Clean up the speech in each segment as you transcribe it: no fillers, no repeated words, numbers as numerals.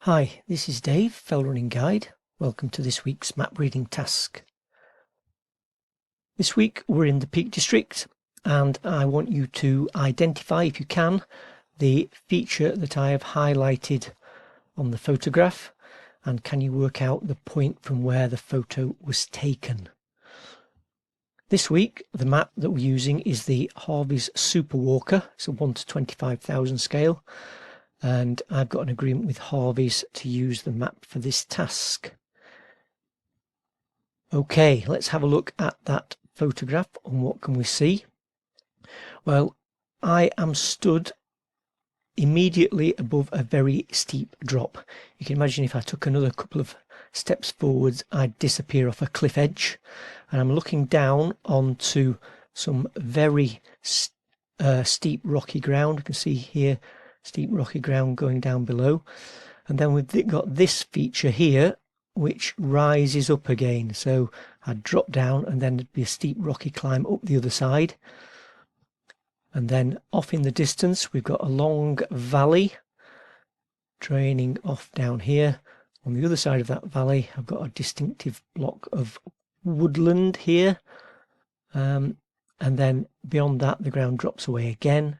Hi, this is Dave, Fell Running Guide. Welcome to this week's map reading task. This week we're in the Peak District and I want you to identify, if you can, the feature that I have highlighted on the photograph, and can you work out the point from where the photo was taken. This week the map that we're using is the Harvey's Superwalker. It's a 1 to 25,000 scale. And I've got an agreement with Harvey's to use the map for this task. Okay, let's have a look at that photograph and what can we see. Well, I am stood immediately above a very steep drop. You can imagine if I took another couple of steps forwards, I'd disappear off a cliff edge. And I'm looking down onto some very steep rocky ground. You can see here steep rocky ground going down below, and then we've got this feature here which rises up again, so I'd drop down and then there'd be a steep rocky climb up the other side, and then off in the distance we've got a long valley draining off down here. On the other side of that valley I've got a distinctive block of woodland here, and then beyond that the ground drops away again.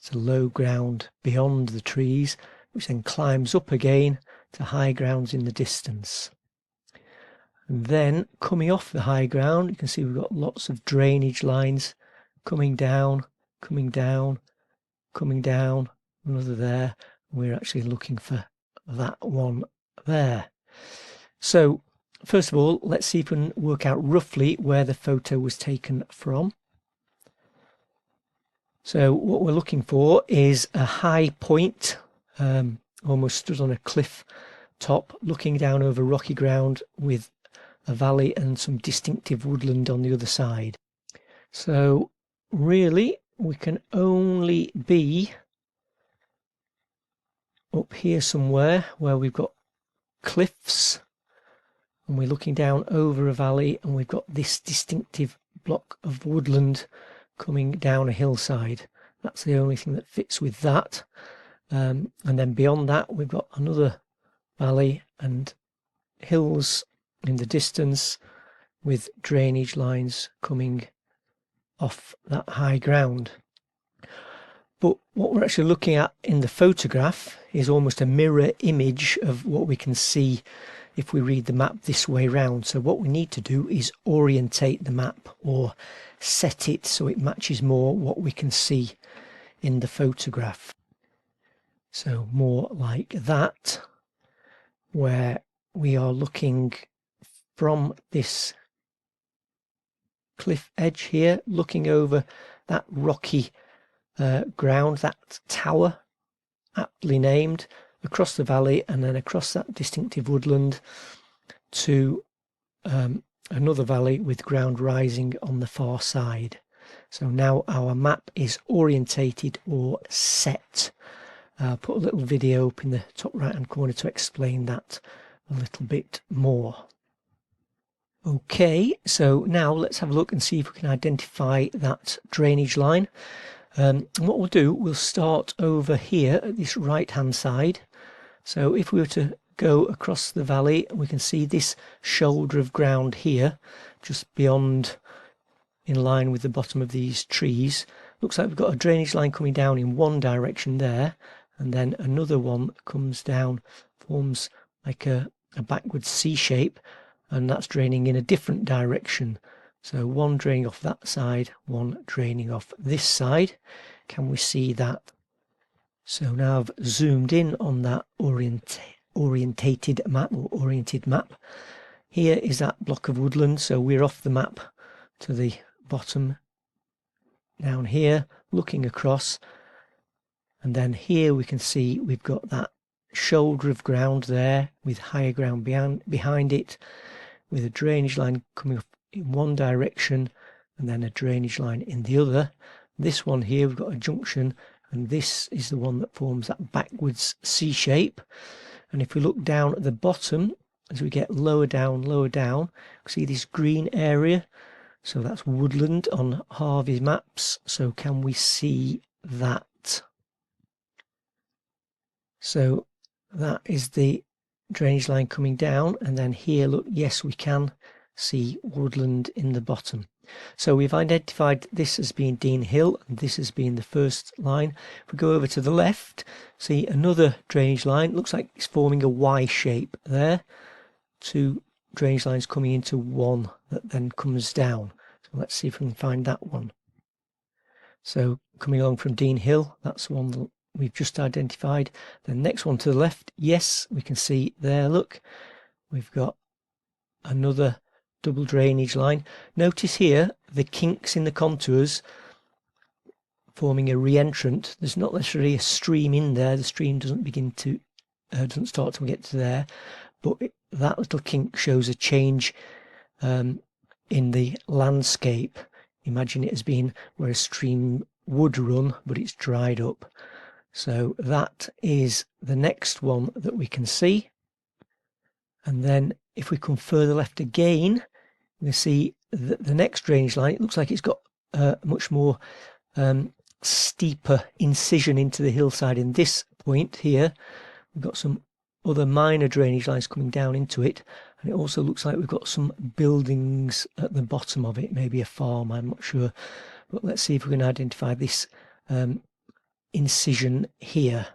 It's a low ground beyond the trees, which then climbs up again to high grounds in the distance. And then coming off the high ground, you can see we've got lots of drainage lines coming down, coming down, coming down, another there. We're actually looking for that one there. So first of all, let's see if we can work out roughly where the photo was taken from. So what we're looking for is a high point, almost stood on a cliff top, looking down over rocky ground with a valley and some distinctive woodland on the other side. So really we can only be up here somewhere where we've got cliffs and we're looking down over a valley and we've got this distinctive block of woodland coming down a hillside. That's the only thing that fits with that, and then beyond that we've got another valley and hills in the distance with drainage lines coming off that high ground. But what we're actually looking at in the photograph is almost a mirror image of what we can see if we read the map this way round. So what we need to do is orientate the map, or set it so it matches more what we can see in the photograph. So more like that, where we are looking from this cliff edge here, looking over that rocky ground, that tower, aptly named, across the valley and then across that distinctive woodland to another valley with ground rising on the far side. So now our map is orientated or set. I'll put a little video up in the top right hand corner to explain that a little bit more. Okay, so now let's have a look and see if we can identify that drainage line. And what we'll do, we'll start over here at this right hand side. So if we were to go across the valley, we can see this shoulder of ground here, just beyond, in line with the bottom of these trees. Looks like we've got a drainage line coming down in one direction there, and then another one comes down, forms like a backward C shape, and that's draining in a different direction. So one draining off that side, one draining off this side. Can we see that? So now I've zoomed in on that orientated map, or oriented map. Here is that block of woodland, so we're off the map to the bottom down here, looking across, and then here we can see we've got that shoulder of ground there with higher ground behind it, with a drainage line coming up in one direction and then a drainage line in the other. This one here, we've got a junction, and this is the one that forms that backwards C shape. And if we look down at the bottom, as we get lower down, see this green area. So that's woodland on Harvey Maps. So can we see that? So that is the drainage line coming down, and then here, look, yes, we can see woodland in the bottom. So we've identified this as being Dean Hill, and this as being the first line. If we go over to the left, see another drainage line. Looks like it's forming a Y shape there. Two drainage lines coming into one that then comes down. So let's see if we can find that one. So coming along from Dean Hill, that's one that we've just identified. The next one to the left, yes, we can see there, look, we've got another double drainage line. Notice here the kinks in the contours forming a re-entrant. There's not necessarily a stream in there. The stream doesn't begin to doesn't start till we get to there, but that little kink shows a change in the landscape. Imagine it as being where a stream would run, but it's dried up. So that is the next one that we can see. And then if we come further left again, we see the next drainage line. It looks like it's got a much more steeper incision into the hillside in this point here. We've got some other minor drainage lines coming down into it, and it also looks like we've got some buildings at the bottom of it, maybe a farm, I'm not sure, but let's see if we can identify this incision here.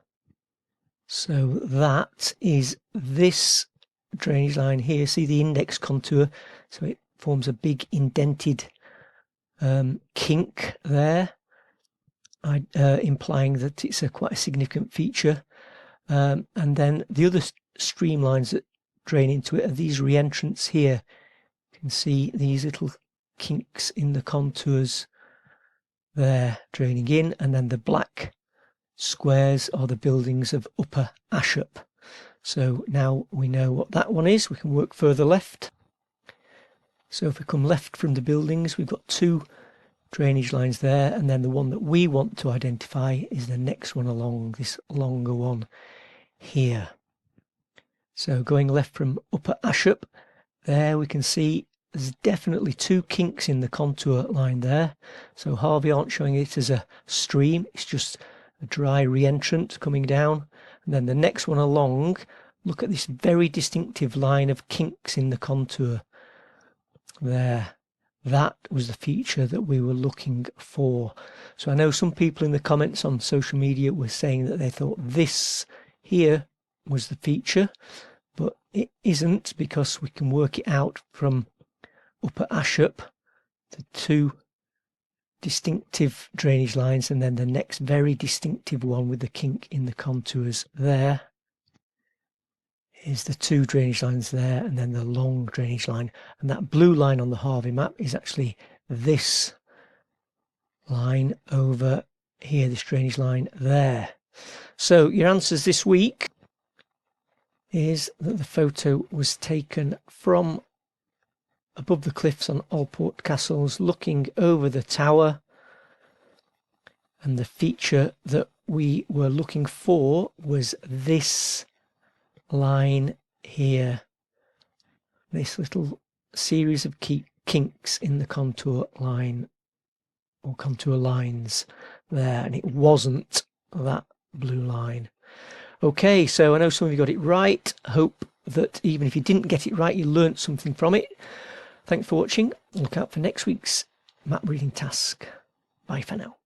So that is this drainage line here. See the index contour, so it forms a big indented kink there, implying that it's quite a significant feature. And then the other streamlines that drain into it are these re-entrants here. You can see these little kinks in the contours there draining in, and then the black squares are the buildings of Upper Ashop. So now we know what that one is. We can work further left. So if we come left from the buildings, we've got two drainage lines there, and then the one that we want to identify is the next one along, this longer one here. So going left from Upper Ashop, there we can see there's definitely two kinks in the contour line there. So Harvey aren't showing it as a stream, it's just a dry re-entrant coming down. And then the next one along, look at this very distinctive line of kinks in the contour there. That was the feature that we were looking for. So I know some people in the comments on social media were saying that they thought this here was the feature, but it isn't, because we can work it out from Upper Ashop, the two distinctive drainage lines, and then the next very distinctive one with the kink in the contours there is the two drainage lines there, and then the long drainage line. And that blue line on the Harvey map is actually this line over here, this drainage line there. So your answers this week is that the photo was taken from above the cliffs on Allport Castles, looking over the tower, and the feature that we were looking for was this line here, this little series of kinks in the contour line or contour lines there, and it wasn't that blue line. Okay, so I know some of you got it right. I hope that even if you didn't get it right, you learnt something from it. Thanks for watching. Look out for next week's map reading task. Bye for now.